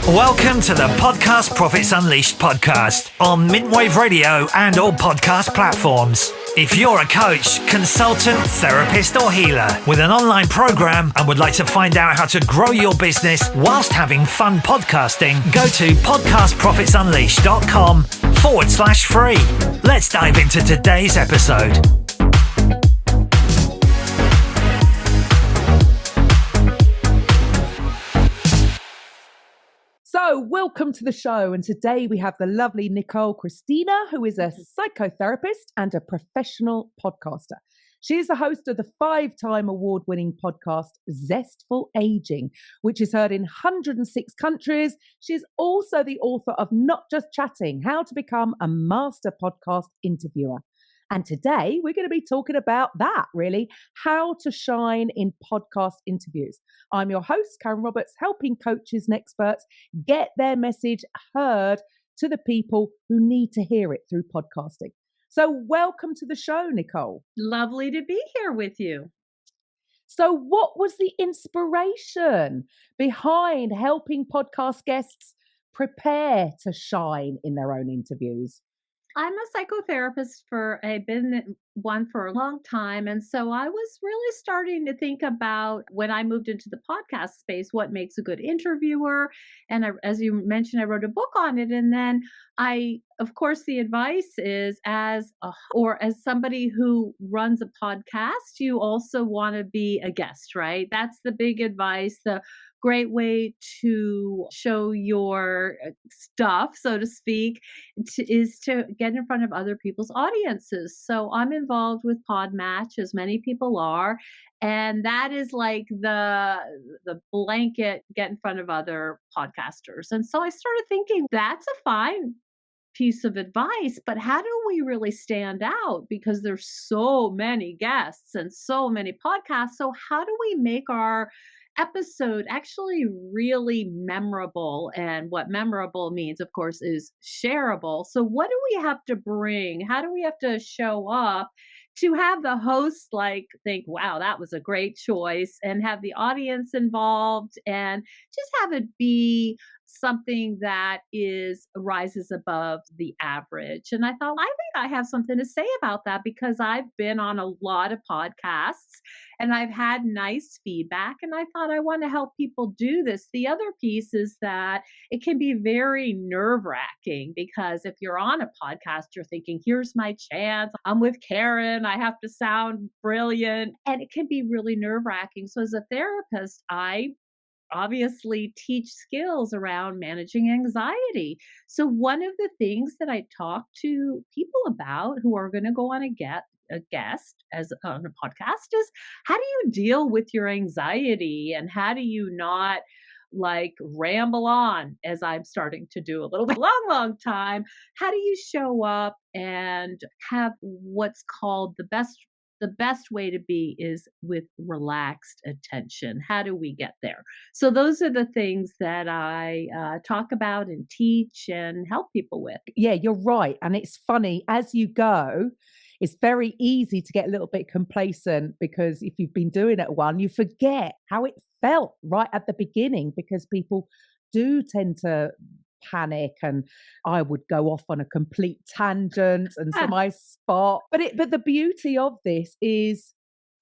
Welcome to the Podcast Profits Unleashed podcast on Mintwave Radio and all podcast platforms. If you're a coach, consultant, therapist, or healer with an online program and would like to find out how to grow your business whilst having fun podcasting, go to podcastprofitsunleashed.com/free. Let's dive into today's episode. So, welcome to the show. And today we have the lovely Nicole Christina, who is a psychotherapist and a professional podcaster. She is the host of the 5-time award-winning podcast, Zestful Aging, which is heard in 106 countries. She is also the author of Not Just Chatting, How to Become a Master Podcast Interviewer. And today we're going to be talking about that, really, how to shine in podcast interviews. I'm your host, Karen Roberts, helping coaches and experts get their message heard to the people who need to hear it through podcasting. So welcome to the show, Nicole. Lovely to be here with you. So what was the inspiration behind helping podcast guests prepare to shine in their own interviews? I'm a psychotherapist I've been one for a long time. And so I was really starting to think about, when I moved into the podcast space, what makes a good interviewer. And as you mentioned, I wrote a book on it. And then of course, the advice is as somebody who runs a podcast, you also want to be a guest, right? That's the big advice. The great way to show your stuff, so to speak, is to get in front of other people's audiences. So I'm involved with Podmatch, as many people are, and that is like the blanket get in front of other podcasters. And so I started thinking, that's a fine piece of advice, but how do we really stand out? Because there's so many guests and so many podcasts. So how do we make our episode actually really memorable? And what memorable means, of course, is shareable. So what do we have to bring? How do we have to show up to have the host think, wow, that was a great choice, and have the audience involved and just have it be something that rises above the average? And I thought, I think I have something to say about that, because I've been on a lot of podcasts and I've had nice feedback, and I thought I want to help people do this. The other piece is that it can be very nerve-wracking, because if you're on a podcast, you're thinking, here's my chance. I'm with Karen. I have to sound brilliant. And it can be really nerve-wracking. So as a therapist, I obviously teach skills around managing anxiety. So one of the things that I talk to people about who are going to go on a guest as on a podcast is, how do you deal with your anxiety, and how do you not ramble on, as I'm starting to do a little bit long time? How do you show up and have what's called the best way to be is with relaxed attention? How do we get there? So those are the things that I talk about and teach and help people with. Yeah, you're right. And it's funny, as you go, it's very easy to get a little bit complacent, because if you've been doing it a while, you forget how it felt right at the beginning, because people do tend to panic, and I would go off on a complete tangent and to my spot. But the beauty of this is,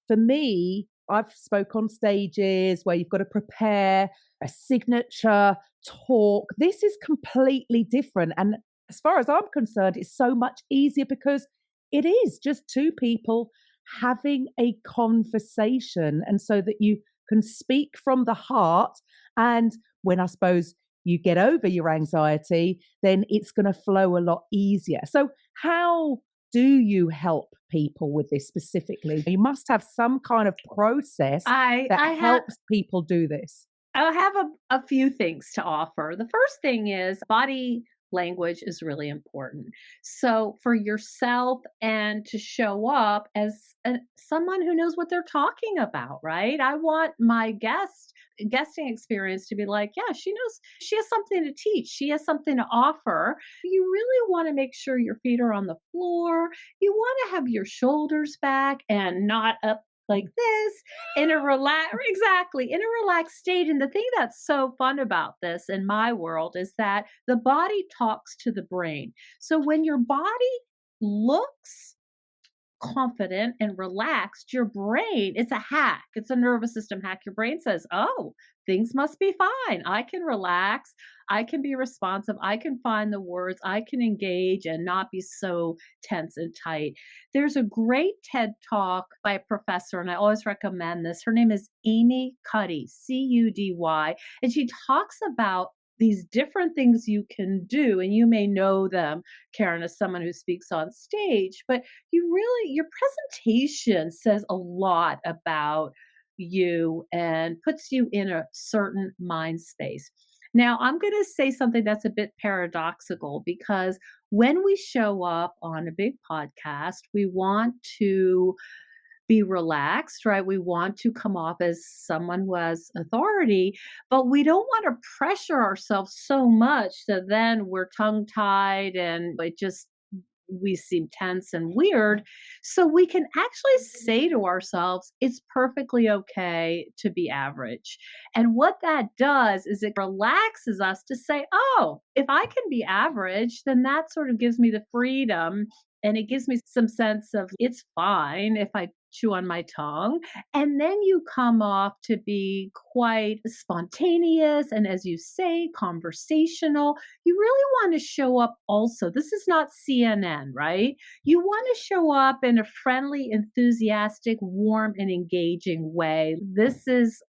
for me, I've spoke on stages where you've got to prepare a signature talk. This is completely different. And as far as I'm concerned, it's so much easier, because it is just two people having a conversation, and so that you can speak from the heart. And when I suppose you get over your anxiety, then it's going to flow a lot easier. So how do you help people with this specifically? You must have some kind of process that helps people do this. I have a few things to offer. The first thing is, body language is really important. So for yourself, and to show up as someone who knows what they're talking about, right? I want my guesting experience to be like, yeah, she knows, she has something to teach. She has something to offer. You really want to make sure your feet are on the floor. You want to have your shoulders back and not up like this in a relaxed state. And the thing that's so fun about this in my world is that the body talks to the brain. So when your body looks confident and relaxed, your brain, it's a hack. It's a nervous system hack. Your brain says, oh, things must be fine. I can relax. I can be responsive. I can find the words. I can engage and not be so tense and tight. There's a great TED talk by a professor, and I always recommend this. Her name is Amy Cuddy, Cudy. And she talks about these different things you can do, and you may know them, Karen, as someone who speaks on stage, but your presentation says a lot about you and puts you in a certain mind space. Now, I'm going to say something that's a bit paradoxical, because when we show up on a big podcast, we want to be relaxed, right? We want to come off as someone who has authority, but we don't want to pressure ourselves so much that then we're tongue tied and we seem tense and weird. So we can actually say to ourselves, it's perfectly okay to be average. And what that does is it relaxes us to say, oh, if I can be average, then that sort of gives me the freedom. And it gives me some sense of it's fine if I chew on my tongue. And then you come off to be quite spontaneous and, as you say, conversational. You really want to show up also. This is not CNN, right? You want to show up in a friendly, enthusiastic, warm, and engaging way. This is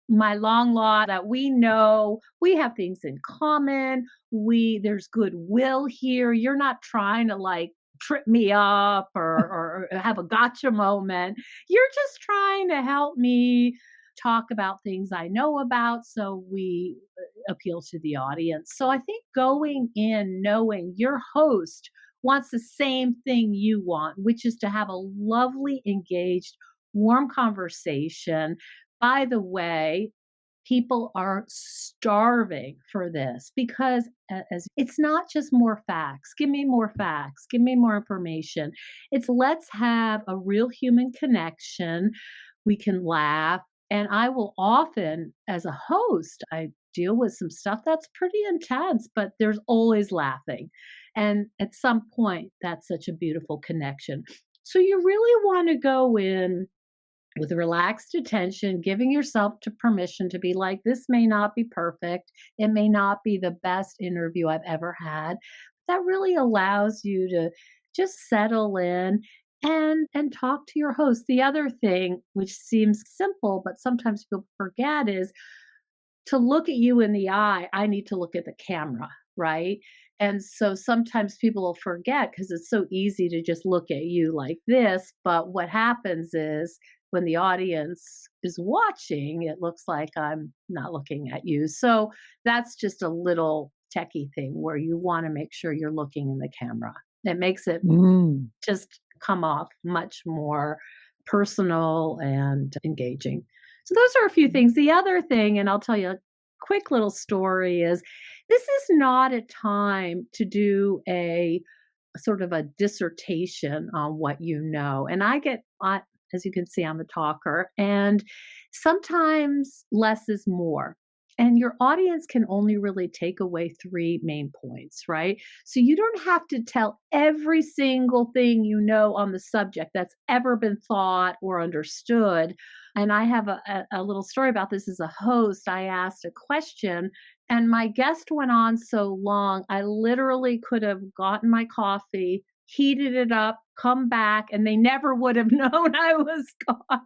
my long law that we know we have things in common. There's goodwill here. You're not trying to trip me up or have a gotcha moment. You're just trying to help me talk about things I know about, so we appeal to the audience. So I think going in knowing your host wants the same thing you want, which is to have a lovely, engaged, warm conversation. By the way, people are starving for this, because as it's not just more facts. Give me more facts. Give me more information. It's let's have a real human connection. We can laugh. And I will often, as a host, I deal with some stuff that's pretty intense, but there's always laughing. And at some point, that's such a beautiful connection. So you really want to go in with relaxed attention, giving yourself to permission to be like, this may not be perfect. It may not be the best interview I've ever had. That really allows you to just settle in and talk to your host. The other thing, which seems simple, but sometimes people forget, is to look at you in the eye. I need to look at the camera, right? And so sometimes people will forget because it's so easy to just look at you like this. But what happens is when the audience is watching, it looks like I'm not looking at you. So that's just a little techie thing where you want to make sure you're looking in the camera. It makes it just come off much more personal and engaging. So those are a few things. The other thing, and I'll tell you a quick little story, is this is not a time to do a sort of a dissertation on what you know. And as you can see, I'm a talker, and sometimes less is more. And your audience can only really take away 3 main points, right? So you don't have to tell every single thing you know on the subject that's ever been thought or understood. And I have a little story about this. As a host, I asked a question, and my guest went on so long, I literally could have gotten my coffee, heated it up, come back, and they never would have known I was gone.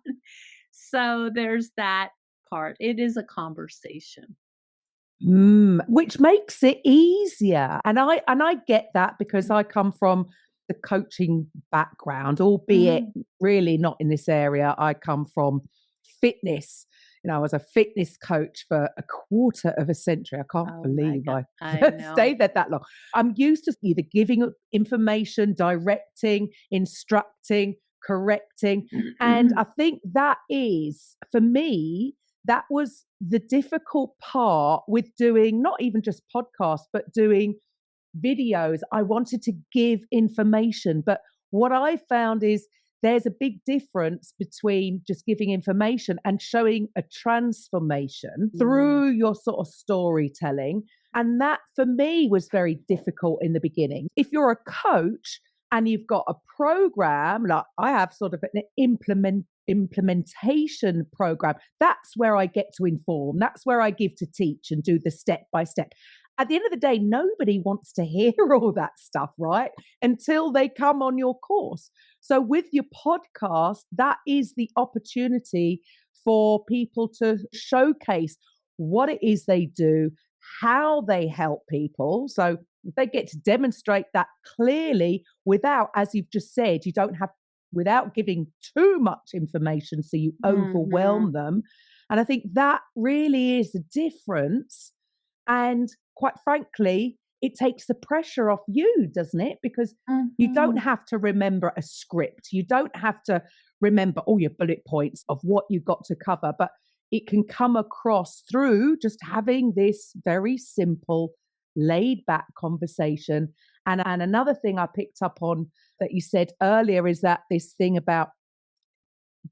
So there's that part. It is a conversation. Which makes it easier. And I get that because I come from the coaching background, albeit really not in this area. I come from fitness. I was a fitness coach for a quarter of a century. I can't believe I stayed there that long. I'm used to either giving information, directing, instructing, correcting. And I think that is, for me, that was the difficult part with doing not even just podcasts, but doing videos. I wanted to give information. But what I found is there's a big difference between just giving information and showing a transformation through your sort of storytelling. And that for me was very difficult in the beginning. If you're a coach and you've got a program, like I have sort of an implementation program, that's where I get to inform. That's where I give to teach and do the step by step. At the end of the day, nobody wants to hear all that stuff, right? Until they come on your course. So with your podcast, that is the opportunity for people to showcase what it is they do, how they help people. So they get to demonstrate that clearly without, as you've just said, you don't have, without giving too much information so you overwhelm them. And I think that really is the difference. And quite frankly, it takes the pressure off you, doesn't it? Because you don't have to remember a script. You don't have to remember all your bullet points of what you got to cover, but it can come across through just having this very simple, laid back conversation. And another thing I picked up on that you said earlier is that this thing about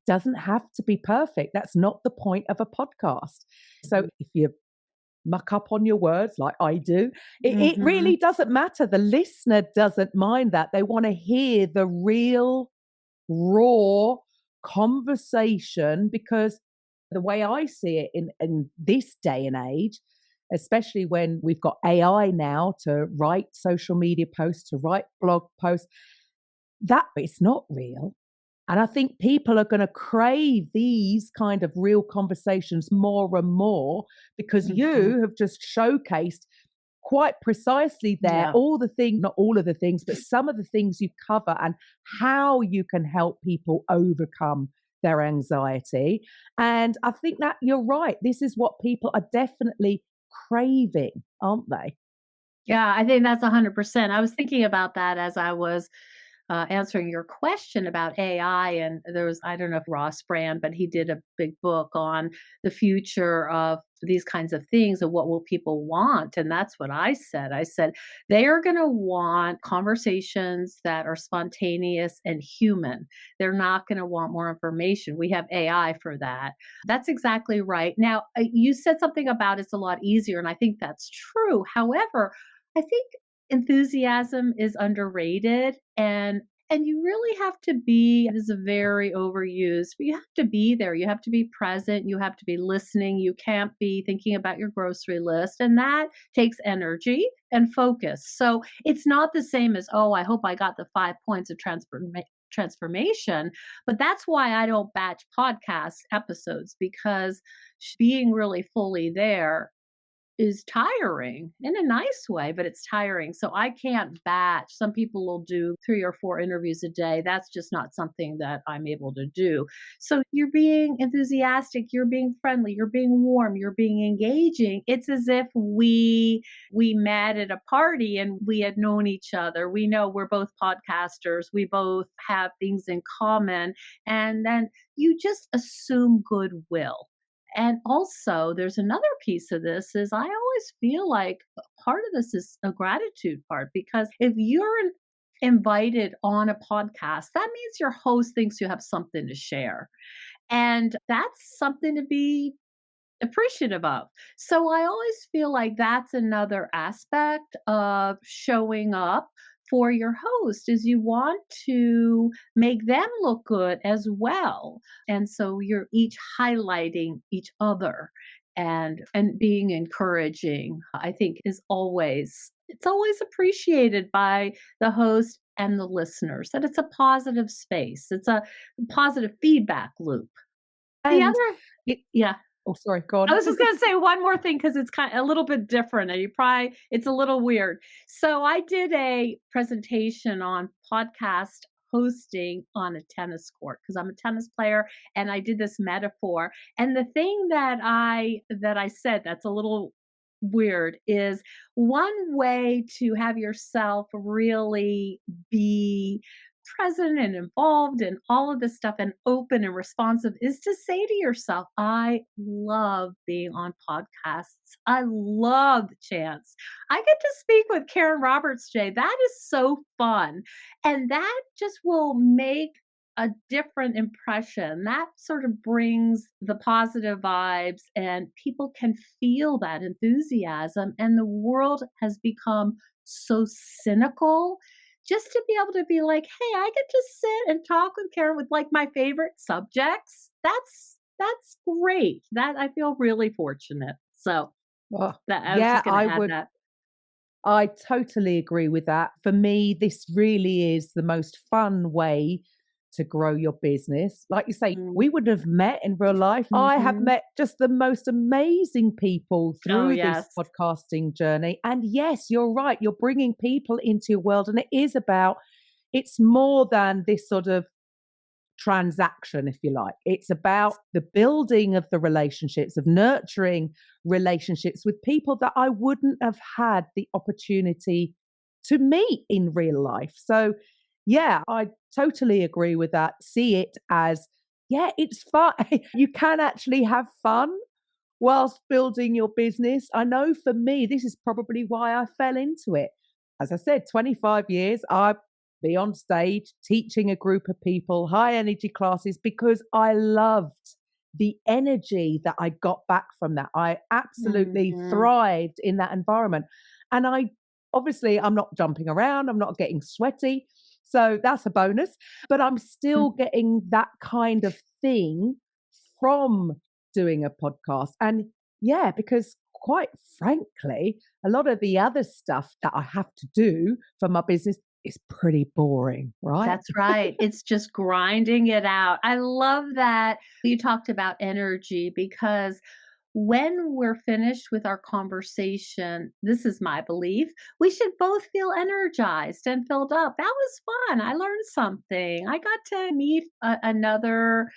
doesn't have to be perfect. That's not the point of a podcast. So if you muck up on your words like I do, it really doesn't matter. The listener doesn't mind that. They want to hear the real, raw conversation, because the way I see it in this day and age, especially when we've got AI now to write social media posts, to write blog posts, that it's not real. And I think people are going to crave these kind of real conversations more and more, because you have just showcased quite precisely there all the things, not all of the things, but some of the things you cover and how you can help people overcome their anxiety. And I think that you're right. This is what people are definitely craving, aren't they? Yeah, I think that's 100%. I was thinking about that as I was answering your question about AI. And there was, I don't know if Ross Brand, but he did a big book on the future of these kinds of things and what will people want. And that's what I said. I said, they are going to want conversations that are spontaneous and human. They're not going to want more information. We have AI for that. That's exactly right. Now, you said something about it's a lot easier, and I think that's true. However, I think enthusiasm is underrated, and you really have to be, it is a very overused, but you have to be there. You have to be present. You have to be listening. You can't be thinking about your grocery list. And that takes energy and focus. So it's not the same as, oh, I hope I got the 5 points of transformation. But that's why I don't batch podcast episodes, because being really fully there is tiring in a nice way, but it's tiring. So I can't batch. Some people will do 3 or 4 interviews a day. That's just not something that I'm able to do. So you're being enthusiastic, you're being friendly, you're being warm, you're being engaging. It's as if we met at a party and we had known each other. We know we're both podcasters. We both have things in common. And then you just assume goodwill. And also, there's another piece of this is I always feel like part of this is a gratitude part, because if you're invited on a podcast, that means your host thinks you have something to share. And that's something to be appreciative of. So I always feel like that's another aspect of showing up for your host, is you want to make them look good as well. And so you're each highlighting each other, and being encouraging, I think is always, it's always appreciated by the host and the listeners, that it's a positive space. It's a positive feedback loop. The And other, yeah. oh, sorry, go on. I was just going to say one more thing, because it's kind of a little bit different, and it's a little weird. So I did a presentation on podcast hosting on a tennis court, because I'm a tennis player, and I did this metaphor. And the thing that I said that's a little weird is, one way to have yourself really be present and involved and all of this stuff and open and responsive is to say to yourself, I love being on podcasts. I love the chance. I get to speak with Karen Roberts today. That is so fun. And that just will make a different impression. That sort of brings the positive vibes, and people can feel that enthusiasm. And the world has become so cynical. Just to be able to be like, hey, I get to sit and talk with Karen with like my favorite subjects. That's great. That I feel really fortunate. So Oh, that I was yeah, just gonna add that. I totally agree with that. For me, this really is the most fun way to grow your business. Like you say, Mm, we wouldn't have met in real life. I have mhm. met just the most amazing people Oh, through this yes. podcasting journey. And yes, you're right. You're bringing people into your world. And it's more than this sort of transaction, if you like. It's about the building of the relationships, of nurturing relationships with people that I wouldn't have had the opportunity to meet in real life. So, yeah, I totally agree with that. See it as, yeah, it's fun. You can actually have fun whilst building your business. I know for me, this is probably why I fell into it. As I said, 25 years, I be on stage teaching a group of people high energy classes because I loved the energy that I got back from that. I absolutely Mhm. thrived in that environment. And I'm not jumping around, I'm not getting sweaty. So that's a bonus, but I'm still Mm. getting that kind of thing from doing a podcast. And yeah, because quite frankly, a lot of the other stuff that I have to do for my business is pretty boring, right? That's right. It's just grinding it out. I love that you talked about energy because when we're finished with our conversation, this is my belief, we should both feel energized and filled up. That was fun. I learned something. I got to meet another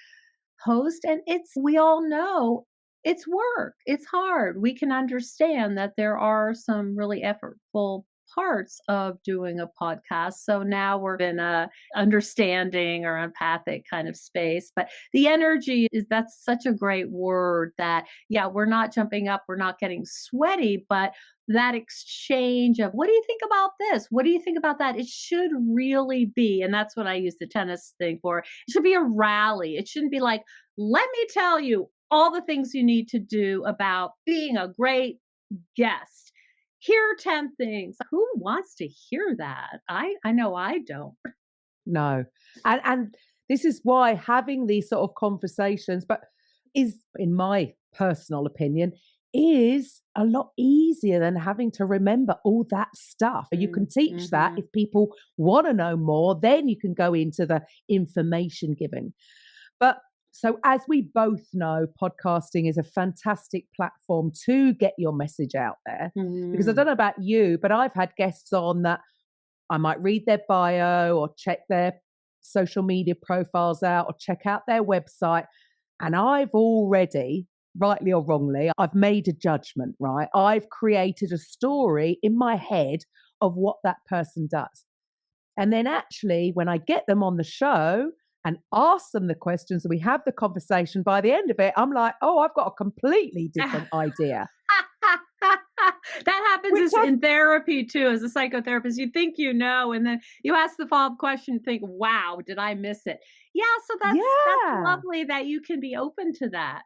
host, and we all know it's work. It's hard. We can understand that there are some really effortful parts of doing a podcast. So now we're in a understanding or empathic kind of space. But the energy is that's such a great word that yeah, we're not jumping up, we're not getting sweaty, but that exchange of what do you think about this? What do you think about that? It should really be, and that's what I use the tennis thing for. It should be a rally. It shouldn't be like, let me tell you all the things you need to do about being a great guest. Here are 10 things. Who wants to hear that? I know I don't. No. And this is why having these sort of conversations, but is, in my personal opinion, is a lot easier than having to remember all that stuff. And you can teach that Mm-hmm. if people want to know more, then you can go into the information giving. But so, as we both know, podcasting is a fantastic platform to get your message out there. Because I Mm-hmm. don't know about you, but I've had guests on that I might read their bio or check their social media profiles out or check out their website. And I've already, rightly or wrongly, I've made a judgment, right? I've created a story in my head of what that person does. And then actually, when I get them on the show and ask them the questions and we have the conversation, by the end of it, I'm like, oh, I've got a completely different idea, That happens which I've, in therapy too, as a psychotherapist. You think you know, and then you ask the follow-up question, think, wow, did I miss it? Yeah, so that's yeah. lovely that you can be open to that.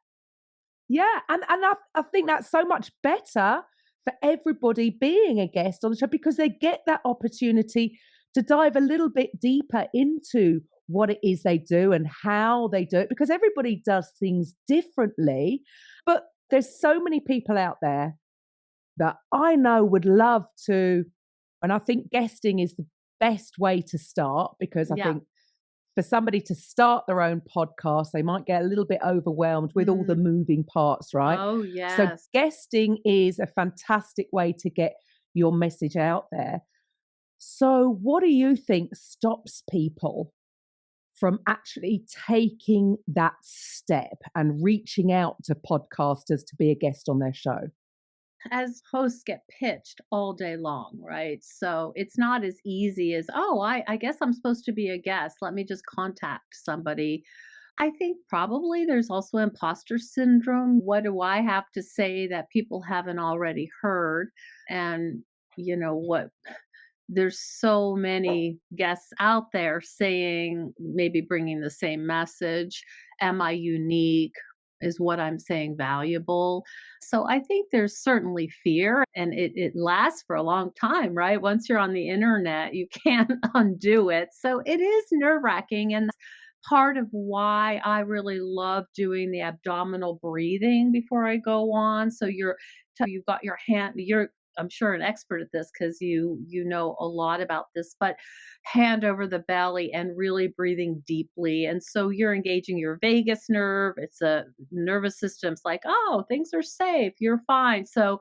Yeah, and I think that's so much better for everybody being a guest on the show because they get that opportunity to dive a little bit deeper into what it is they do and how they do it because everybody does things differently. But there's so many people out there that I know would love to, and I think guesting is the best way to start because I Yeah. think for somebody to start their own podcast, they might get a little bit overwhelmed with all the Mm. moving parts, right? Oh, So, yes. guesting is a fantastic way to get your message out there. So, what do you think stops people from actually taking that step and reaching out to podcasters to be a guest on their show? As hosts get pitched all day long, right? So it's not as easy as, oh, I guess I'm supposed to be a guest. Let me just contact somebody. I think probably there's also imposter syndrome. What do I have to say that people haven't already heard? And, what? there's so many guests out there saying, maybe bringing the same message. Am I unique? Is what I'm saying valuable? So I think there's certainly fear, and it lasts for a long time, right? Once you're on the internet, you can't undo it. So it is nerve wracking. And part of why I really love doing the abdominal breathing before I go on. So you've got your hand, you're, I'm sure, an expert at this because you know a lot about this, but hand over the belly and really breathing deeply. And so you're engaging your vagus nerve. It's a nervous system's like, oh, things are safe, you're fine. So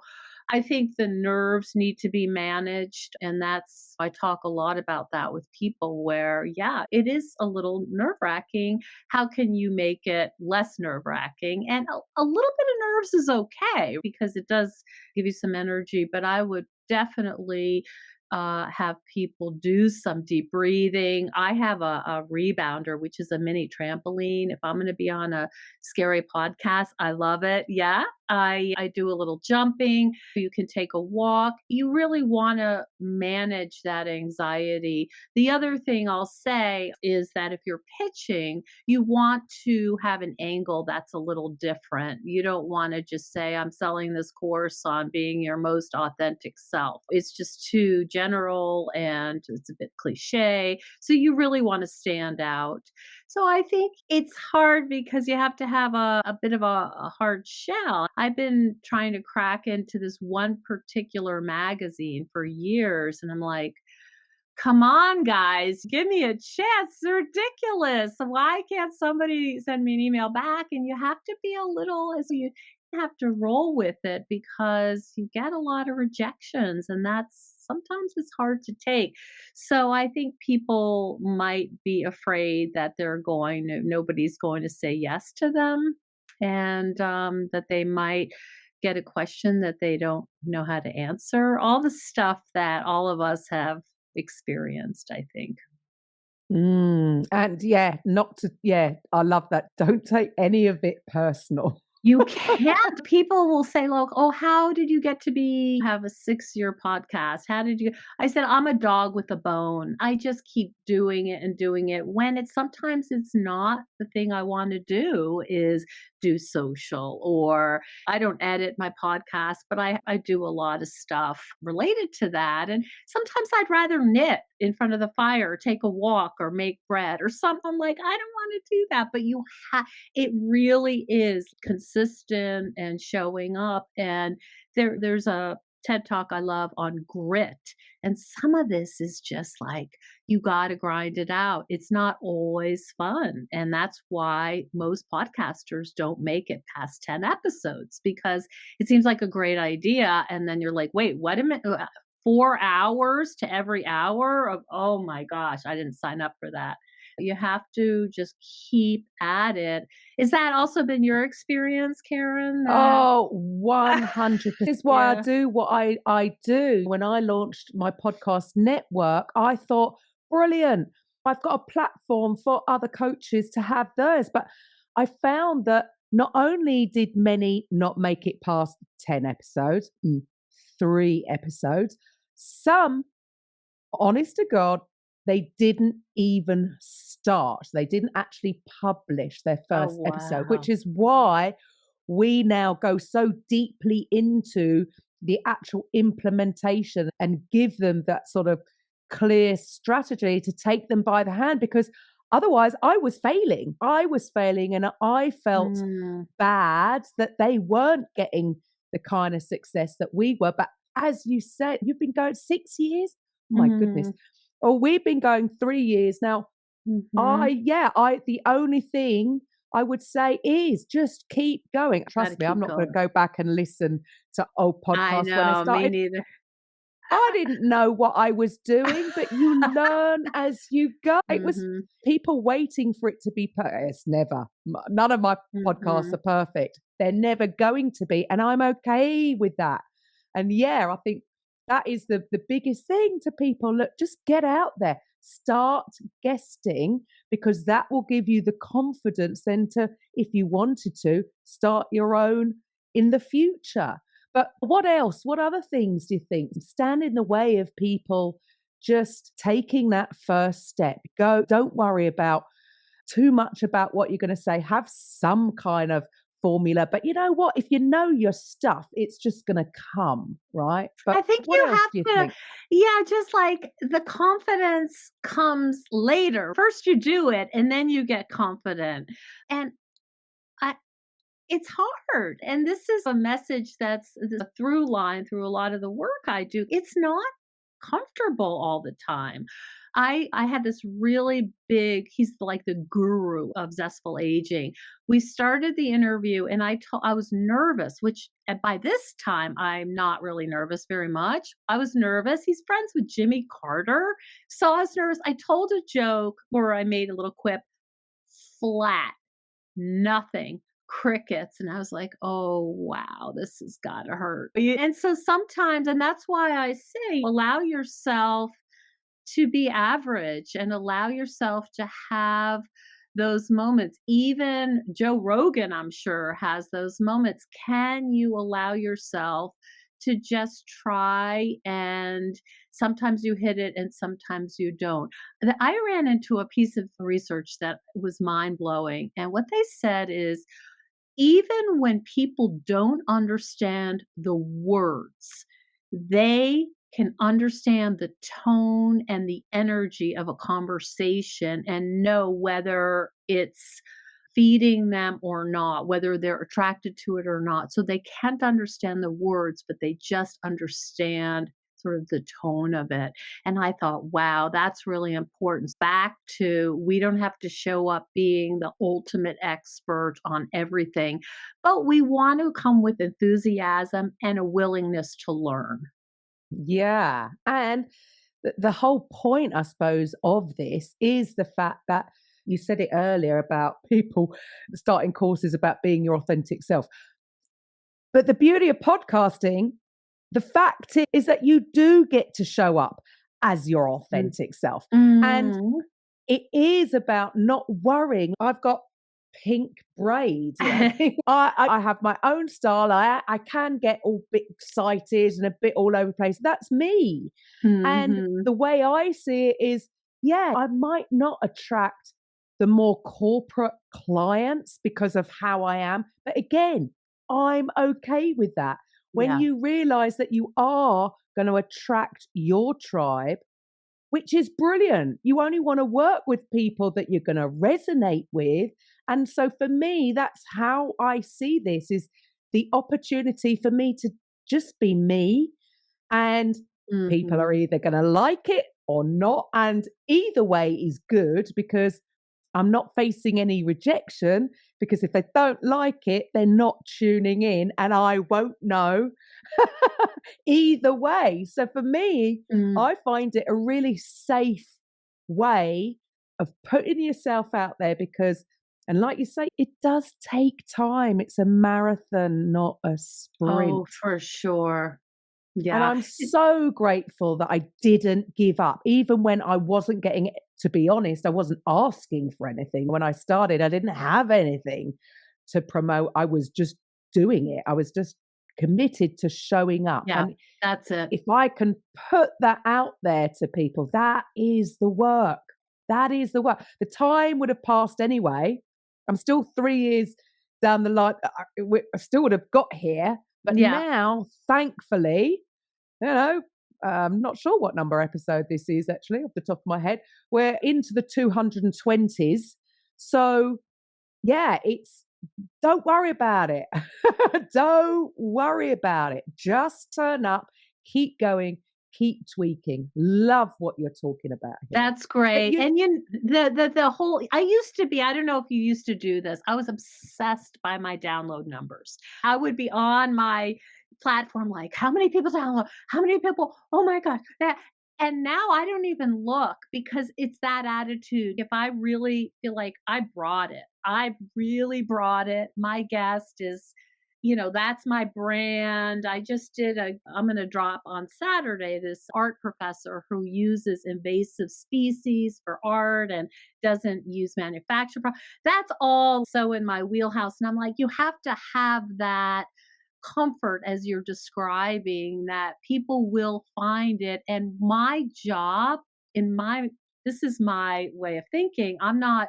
I think the nerves need to be managed. And I talk a lot about that with people where, yeah, it is a little nerve wracking. How can you make it less nerve wracking? And a little bit of nerves is okay because it does give you some energy, but I would definitely have people do some deep breathing. I have a rebounder, which is a mini trampoline. If I'm going to be on a scary podcast, I love it. Yeah, I do a little jumping. You can take a walk. You really want to manage that anxiety. The other thing I'll say is that if you're pitching, you want to have an angle that's a little different. You don't want to just say, I'm selling this course on being your most authentic self. It's just too general and it's a bit cliche. So you really want to stand out. So I think it's hard because you have to have a bit of a hard shell. I've been trying to crack into this one particular magazine for years, and I'm like, come on, guys, give me a chance. It's ridiculous. Why can't somebody send me an email back? And you have to be a little, as you have to roll with it because you get a lot of rejections, and that's sometimes it's hard to take. So I think people might be afraid that nobody's going to say yes to them, and that they might get a question that they don't know how to answer. All the stuff that all of us have experienced, I think. And I love that. Don't take any of it personal. You can't. People will say, look, oh, how did you get to have a 6-year podcast? How did you? I said, I'm a dog with a bone. I just keep doing it and doing it when sometimes it's not the thing I want to do is do social, or I don't edit my podcast, but I do a lot of stuff related to that. And sometimes I'd rather knit in front of the fire, or take a walk, or make bread or something. Like, I don't want to do that, but it really is consistent and showing up. And there's a TED talk I love on grit. And some of this is just like, you got to grind it out. It's not always fun. And that's why most podcasters don't make it past 10 episodes, because it seems like a great idea. And then you're like, wait, what a minute. 4 hours to every hour of, oh my gosh, I didn't sign up for that. You have to just keep at it. Is that also been your experience, Karen? Oh, 100%. This is why Yeah. I do what I do. When I launched my podcast network, I thought, brilliant. I've got a platform for other coaches to have theirs. But I found that not only did many not make it past 10 episodes, 3 episodes, some, honest to God, they didn't even start. They didn't actually publish their first episode, which is why we now go so deeply into the actual implementation and give them that sort of clear strategy to take them by the hand, because otherwise I was failing. And I felt bad that they weren't getting the kind of success that we were. But as you said, you've been going 6 years. My goodness. Oh, we've been going 3 years now. The only thing I would say is just keep going. Trust me, I'm not going to go back and listen to old podcasts when I started. Me neither. I didn't know what I was doing, but you learn as you go. It was people waiting for it to be perfect. It's never. None of my podcasts are perfect. They're never going to be. And I'm okay with that. And I think that is the biggest thing to people. Look, just get out there. Start guesting, because that will give you the confidence then to, if you wanted to, start your own in the future. But what else? What other things do you think stand in the way of people just taking that first step. Don't worry about too much about what you're going to say. Have some kind of formula, but you know what? If you know your stuff, it's just going to come, right? But I think what you else have do you to, think? yeah, just like the confidence comes later. First you do it and then you get confident. And I, it's hard. And this is a message that's a through line through a lot of the work I do. It's not comfortable all the time. I had this really big, he's like the guru of Zestful Aging. We started the interview and I was nervous, which by this time I'm not really nervous very much. I was nervous. He's friends with Jimmy Carter. So I was nervous. I told a joke or I made a little quip, flat, nothing, crickets. And I was like, oh, wow, this has got to hurt. And so sometimes, and that's why I say, allow yourself to be average and allow yourself to have those moments. Even Joe Rogan, I'm sure, has those moments. Can you allow yourself to just try, and sometimes you hit it and sometimes you don't? I ran into a piece of research that was mind blowing. And what they said is even when people don't understand the words, they can understand the tone and the energy of a conversation and know whether it's feeding them or not, whether they're attracted to it or not. So they can't understand the words, but they just understand sort of the tone of it. And I thought, wow, that's really important. Back to, we don't have to show up being the ultimate expert on everything, but we want to come with enthusiasm and a willingness to learn. Yeah. And the whole point, I suppose, of this is the fact that you said it earlier about people starting courses about being your authentic self. But the beauty of podcasting, the fact is that you do get to show up as your authentic self. And Mm. it is about not worrying. I've got pink braids. I have my own style. I can get all bit excited and a bit all over the place. That's me. And Mhm. the way I see it is, yeah, I might not attract the more corporate clients because of how I am. But again, I'm okay with that. When Yeah. you realize that you are going to attract your tribe, which is brilliant. You only want to work with people that you're going to resonate with. And so for me, that's how I see this, is the opportunity for me to just be me, and people are Mhm. either going to like it or not. And either way is good because I'm not facing any rejection, because if they don't like it, they're not tuning in and I won't know either way. So for me, Mm. I find it a really safe way of putting yourself out there because, and like you say, it does take time. It's a marathon, not a sprint. Oh, for sure. And Yeah. I'm so grateful that I didn't give up, even when I wasn't getting it. To be honest, I wasn't asking for anything. When I started, I didn't have anything to promote. I was just doing it. I was just committed to showing up. Yeah, And that's it. if I can put that out there to people, that is the work. That is the work. The time would have passed anyway. I'm still 3 years down the line. I still would have got here. But Yeah. now, thankfully, I'm not sure what number episode this is actually off the top of my head. We're into the 220s. So, yeah, don't worry about it. Don't worry about it. Just turn up, keep going, keep tweaking. Love what you're talking about here. That's But great. you, And the whole, I used to be, I don't know if you used to do this. I was obsessed by my download numbers. I would be on my platform like, how many people download? How many people? Oh my God. And now I don't even look because it's that attitude. If I really feel like I brought it, I really brought it. My guest is, that's my brand. I'm going to drop on Saturday this art professor who uses invasive species for art and doesn't use manufactured. That's all so in my wheelhouse. And I'm like, you have to have that comfort as you're describing that people will find it. And my job in my this is my way of thinking. I'm not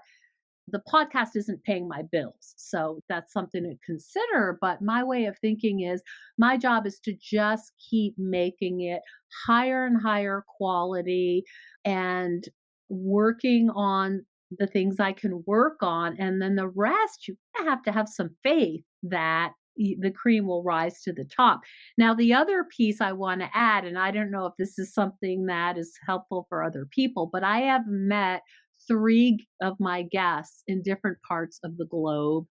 the podcast isn't paying my bills. So that's something to consider. But my way of thinking is my job is to just keep making it higher and higher quality and working on the things I can work on. And then the rest, you have to have some faith that the cream will rise to the top. Now, the other piece I want to add, and I don't know if this is something that is helpful for other people, but I have met three of my guests in different parts of the globe.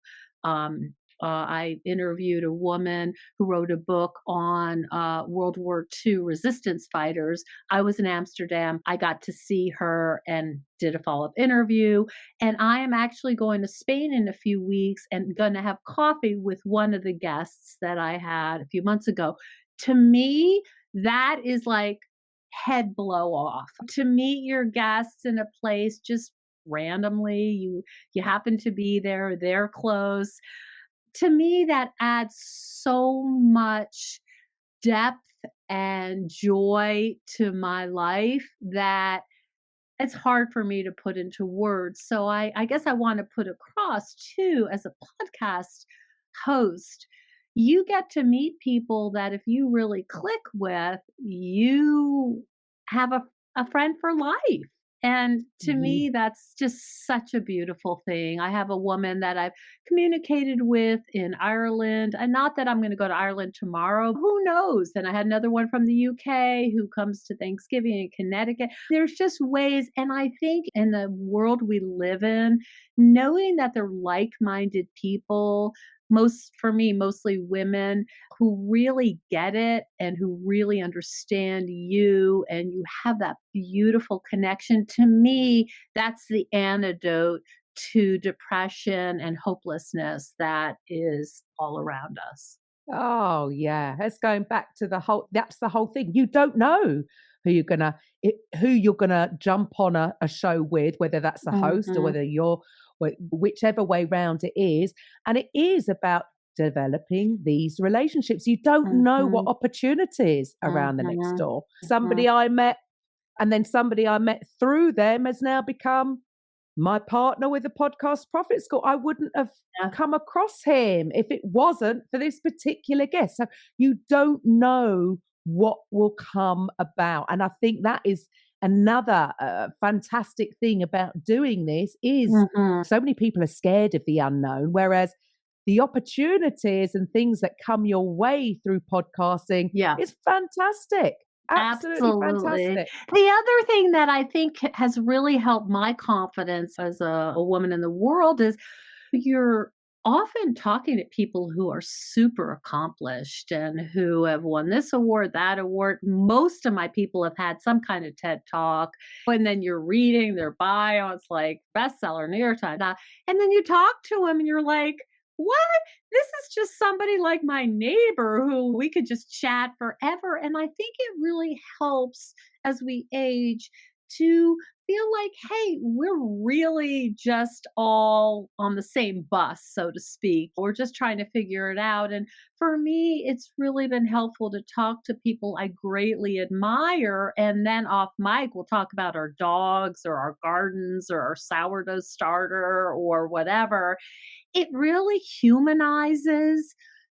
I interviewed a woman who wrote a book on World War II resistance fighters. I was in Amsterdam. I got to see her and did a follow up interview. And I am actually going to Spain in a few weeks and going to have coffee with one of the guests that I had a few months ago. To me, that is like head blow off to meet your guests in a place just randomly. You happen to be there, they're close. To me, that adds so much depth and joy to my life that it's hard for me to put into words. So I guess I want to put across too, as a podcast host, you get to meet people that if you really click with, you have a friend for life. And to me, that's just such a beautiful thing. I have a woman that I've communicated with in Ireland, and not that I'm going to go to Ireland tomorrow. Who knows? And I had another one from the UK who comes to Thanksgiving in Connecticut. There's just ways. And I think in the world we live in, knowing that they're like minded people, for me, mostly women who really get it and who really understand you, and you have that beautiful connection. To me, that's the antidote to depression and hopelessness that is all around us. Oh yeah, that's going back to that's the whole thing. You don't know who you're gonna jump on a show with, whether that's the host or Mhm. whether whichever way round it is. And it is about developing these relationships. You don't know what Mhm. opportunities around the next Mhm. door. Mhm. Somebody I met, and then somebody I met through them has now become my partner with the podcast Profit School. I wouldn't have Yeah. come across him if it wasn't for this particular guest. So you don't know what will come about. And I think that is another fantastic thing about doing this is Mhm. so many people are scared of the unknown, whereas the opportunities and things that come your way through podcasting Yeah. is fantastic. Absolutely Absolutely. fantastic. The other thing that I think has really helped my confidence as a woman in the world is you're often talking to people who are super accomplished and who have won this award, that award. Most of my people have had some kind of TED talk. And then you're reading their bio, it's like bestseller, New York Times. And then you talk to them and you're like, what? This is just somebody like my neighbor who we could just chat forever. And I think it really helps as we age to feel like, hey, we're really just all on the same bus, so to speak. We're just trying to figure it out. And for me, it's really been helpful to talk to people I greatly admire. And then off mic, we'll talk about our dogs or our gardens or our sourdough starter or whatever. It really humanizes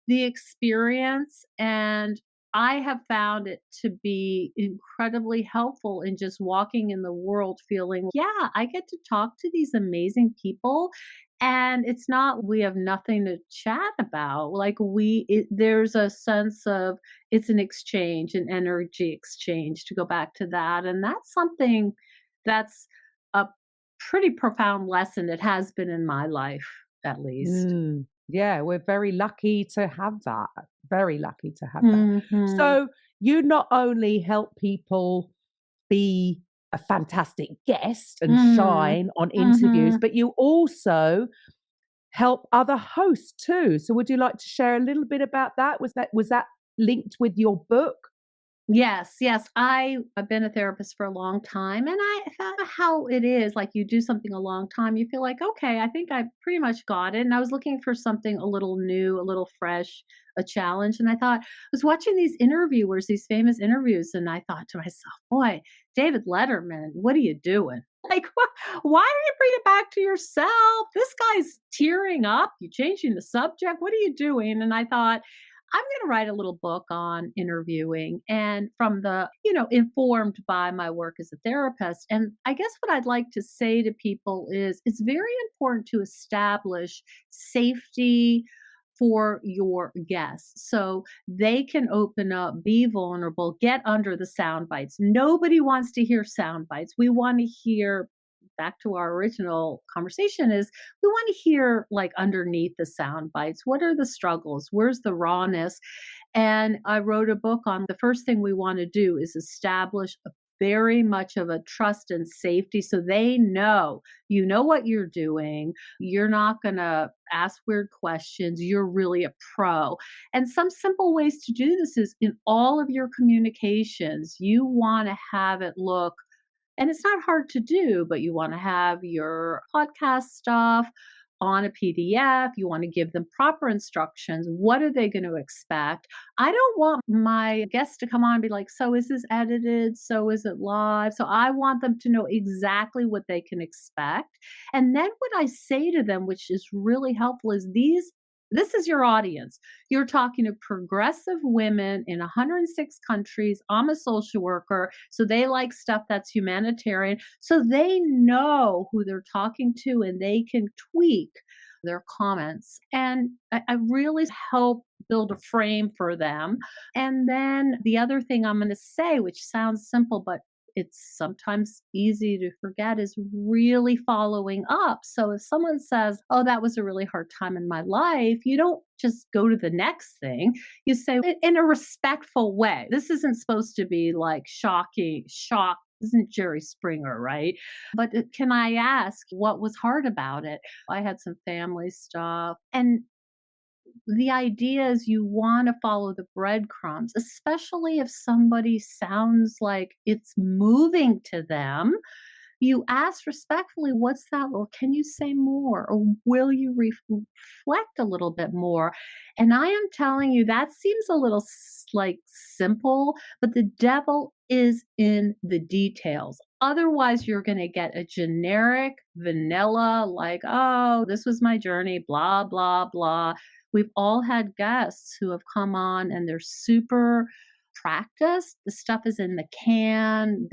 the experience, and I have found it to be incredibly helpful in just walking in the world feeling, yeah, I get to talk to these amazing people. And it's not, we have nothing to chat about. Like, there's a sense of it's an exchange, an energy exchange, to go back to that. And that's something that's a pretty profound lesson. It has been in my life, at least. Yeah, we're very lucky to have that. Very lucky to have that. Mhm. So you not only help people be a fantastic guest and Mhm. shine on interviews, Mhm. but you also help other hosts too. So would you like to share a little bit about that? Was that linked with your book? Yes, yes. I've been a therapist for a long time, and I found how it is. Like you do something a long time, you feel like, okay, I think I pretty much got it. And I was looking for something a little new, a little fresh, a challenge. And I thought, I was watching these interviewers, these famous interviews, and I thought to myself, boy, David Letterman, what are you doing? Like, why do you bring it back to yourself? This guy's tearing up. You changing the subject. What are you doing? And I thought, I'm going to write a little book on interviewing and from informed by my work as a therapist. And I guess what I'd like to say to people is it's very important to establish safety for your guests so they can open up, be vulnerable, get under the sound bites. Nobody wants to hear sound bites. We want to hear, back to our original conversation, is we want to hear like underneath the sound bites. What are the struggles? Where's the rawness? And I wrote a book on the first thing we want to do is establish a very much of a trust and safety so they know you know what you're doing. You're not going to ask weird questions. You're really a pro. And some simple ways to do this is in all of your communications, you want to have it look, and it's not hard to do, but you want to have your podcast stuff on a PDF. You want to give them proper instructions. What are they going to expect? I don't want my guests to come on and be like, so is this edited? So is it live? So I want them to know exactly what they can expect. And then what I say to them, which is really helpful, is this is your audience. You're talking to progressive women in 106 countries. I'm a social worker, so they like stuff that's humanitarian. So they know who they're talking to and they can tweak their comments. And I really help build a frame for them. And then the other thing I'm going to say, which sounds simple, but it's sometimes easy to forget, is really following up. So if someone says, oh, that was a really hard time in my life, you don't just go to the next thing. You say in a respectful way. This isn't supposed to be like shock. Isn't Jerry Springer, right? But can I ask what was hard about it? I had some family stuff. And the idea is you want to follow the breadcrumbs, especially if somebody sounds like it's moving to them. You ask respectfully, what's that? Or can you say more? Or will you reflect a little bit more? And I am telling you, that seems a little like simple, but the devil is in the details. Otherwise, you're going to get a generic vanilla, like, oh, this was my journey, blah, blah, blah. We've all had guests who have come on and they're super practiced. The stuff is in the can.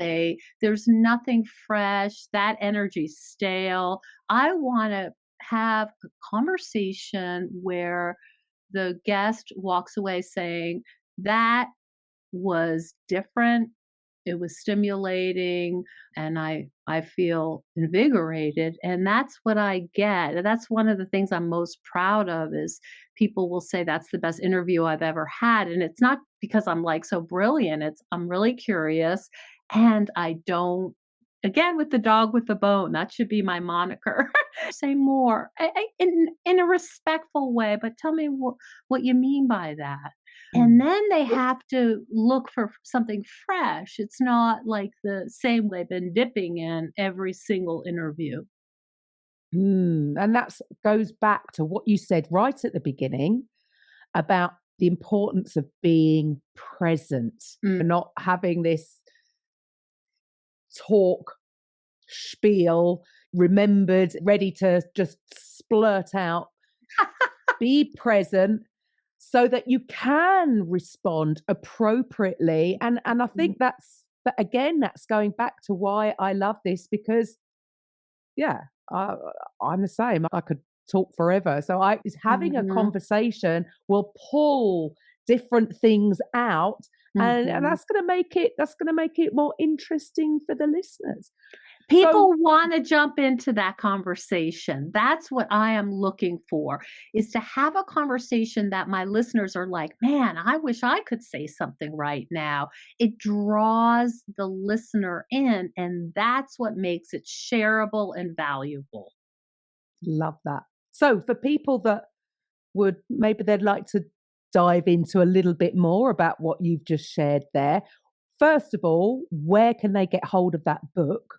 There's nothing fresh. That energy's stale. I want to have a conversation where the guest walks away saying, that was different. It was stimulating and I feel invigorated, and that's what I get. And that's one of the things I'm most proud of is people will say that's the best interview I've ever had, and it's not because I'm like so brilliant. It's I'm really curious and I don't, again with the dog with the bone, that should be my moniker. Say more in a respectful way, but tell me what you mean by that. And then they have to look for something fresh. It's not like the same way been dipping in every single interview. And that goes back to what you said right at the beginning about the importance of being present, not having this talk spiel remembered, ready to just splurt out. Be present so that you can respond appropriately. And I think that's going back to why I love this, because I'm the same. I could talk forever. So having a conversation will pull different things out, and that's going to make it more interesting for the listeners. People want to jump into that conversation. That's what I am looking for, is to have a conversation that my listeners are like, man, I wish I could say something right now. It draws the listener in, and that's what makes it shareable and valuable. Love that. So for people that they'd like to dive into a little bit more about what you've just shared there, first of all, where can they get hold of that book?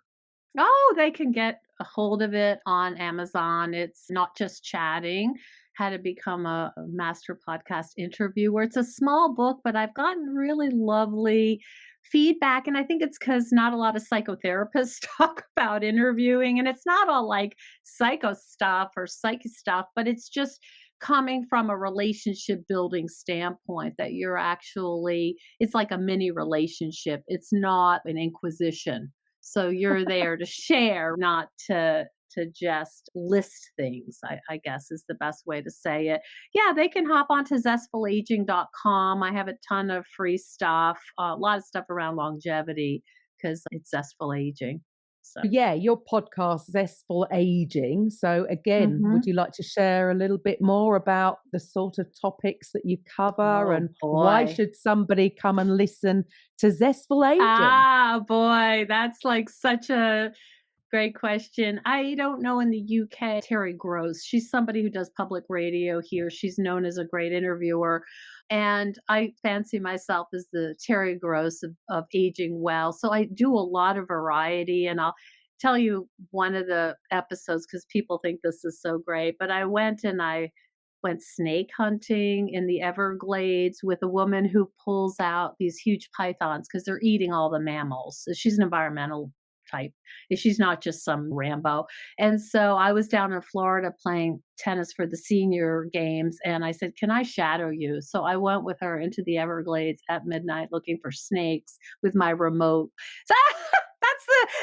Oh, they can get a hold of it on Amazon. It's Not Just Chatting, How to Become a Master Podcast Interviewer. It's a small book, but I've gotten really lovely feedback. And I think it's because not a lot of psychotherapists talk about interviewing. And it's not all like psycho stuff or psyche stuff, but it's just coming from a relationship building standpoint that you're actually, it's like a mini relationship. It's not an inquisition. So you're there to share, not to just list things, I guess is the best way to say it. Yeah, they can hop onto zestfulaging.com. I have a ton of free stuff, a lot of stuff around longevity because it's Zestful Aging. So, Yeah, your podcast, Zestful Aging. So, again, mhm. would you like to share a little bit more about the sort of topics that you cover Oh and why boy. should somebody come and listen to Zestful Aging? Ah, boy, that's like such a great question. I don't know in the UK, Terry Gross. She's somebody who does public radio here. She's known as a great interviewer. And I fancy myself as the Terry Gross of aging well. So I do a lot of variety. And I'll tell you one of the episodes because people think this is so great. But I went snake hunting in the Everglades with a woman who pulls out these huge pythons because they're eating all the mammals. So she's an environmental type. She's not just some Rambo. And so I was down in Florida playing tennis for the senior games and I said, "Can I shadow you?" So I went with her into the Everglades at midnight looking for snakes with my remote. So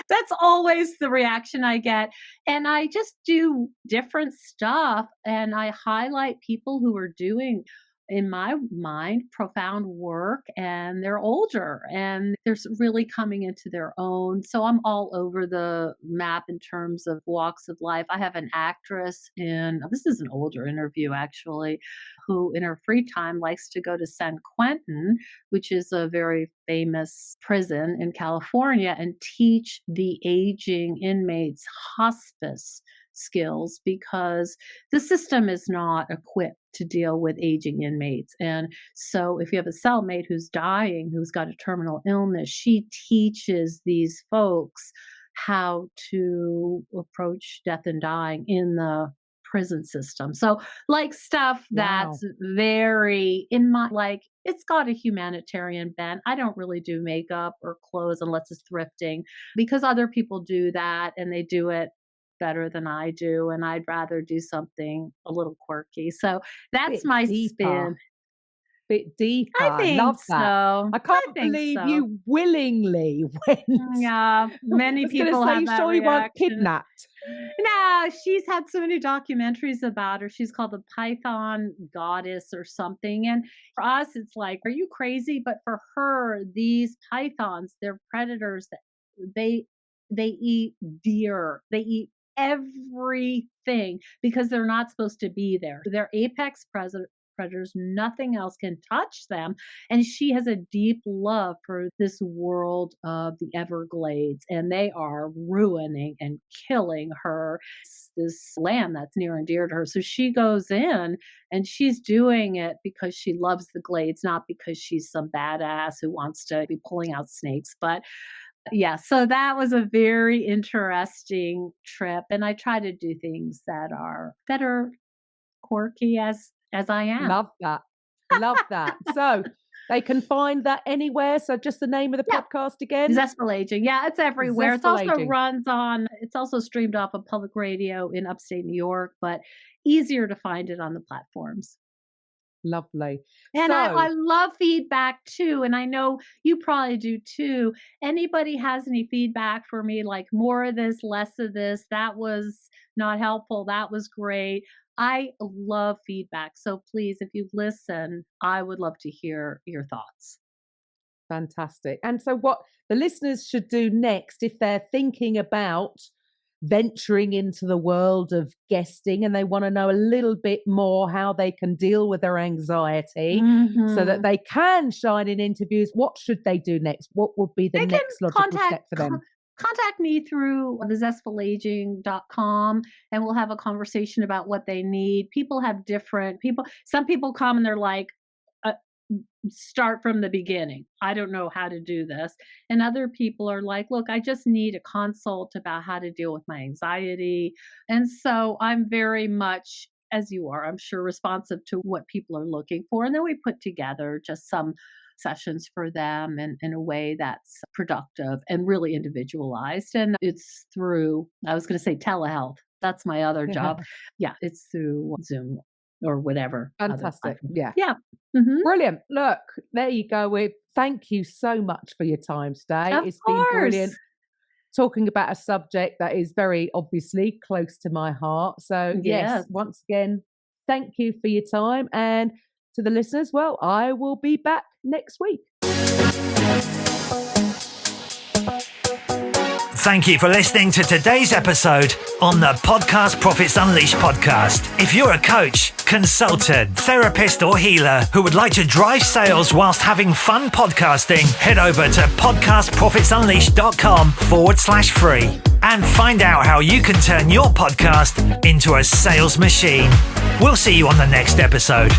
that's always the reaction I get. And I just do different stuff and I highlight people who are doing, in my mind, profound work and they're older and they're really coming into their own. So I'm all over the map in terms of walks of life. I have an actress in, this is an older interview actually, who in her free time likes to go to San Quentin, which is a very famous prison in California, and teach the aging inmates hospice skills because the system is not equipped to deal with aging inmates. And so if you have a cellmate who's dying, who's got a terminal illness, she teaches these folks how to approach death and dying in the prison system. So like stuff Wow. that's very in my, like it's got a humanitarian bent. I don't really do makeup or clothes unless it's thrifting because other people do that and they do it better than I do, and I'd rather do something a little quirky. So that's Bit my deeper. spin. Bit I deeper. think Love that. so. I I can't think believe so. you willingly went. Yeah, I many was going to people say, have you that sure you weren't reaction. kidnapped? No, she's had so many documentaries about her. She's called the Python Goddess or something. And for us, it's like, are you crazy? But for her, these pythons, they're predators that they they eat deer. They eat everything because they're not supposed to be there. They're apex predators. Nothing else can touch them. And she has a deep love for this world of the Everglades, and they are ruining and killing her, this land that's near and dear to her. So she goes in and she's doing it because she loves the glades, not because she's some badass who wants to be pulling out snakes. But yeah, so that was a very interesting trip. And I try to do things that are quirky as I am. Love that. Love that. So they can find that anywhere. So just the name of the Yeah. podcast again? Zestful Aging. Yeah, it's everywhere. It's Zestful also Aging. it's also streamed off of public radio in upstate New York, but easier to find it on the platforms. Lovely. And I So love feedback too. And I know you probably do too. Anybody has any feedback for me, like more of this, less of this, that was not helpful, that was great. I love feedback. So please, if you listen, I would love to hear your thoughts. fantastic. And so what the listeners should do next if they're thinking about venturing into the world of guesting and they want to know a little bit more how they can deal with their anxiety so that Mhm. they can shine in interviews, what should they do next? What would be the They can next logical step for them? contact me through the zestfulaging.com and we'll have a conversation about what they need. People have different people. Some people come and they're like, start from the beginning. I don't know how to do this. And other people are like, look, I just need a consult about how to deal with my anxiety. And so I'm very much, as you are, I'm sure, responsive to what people are looking for. And then we put together just some sessions for them in a way that's productive and really individualized. And it's through, I was going to say telehealth. That's my other job. Yeah, it's through Zoom or whatever. Fantastic. Yeah. Yeah. Mm-hmm. Brilliant. Look, there you go. Thank you so much for your time today. It's been brilliant talking about a subject that is very obviously close to my heart. So yes, once again, thank you for your time. And to the listeners, well, I will be back next week. Thank you for listening to today's episode on the Podcast Profits Unleashed podcast. If you're a coach, consultant, therapist, or healer who would like to drive sales whilst having fun podcasting, head over to podcastprofitsunleashed.com/free and find out how you can turn your podcast into a sales machine. We'll see you on the next episode.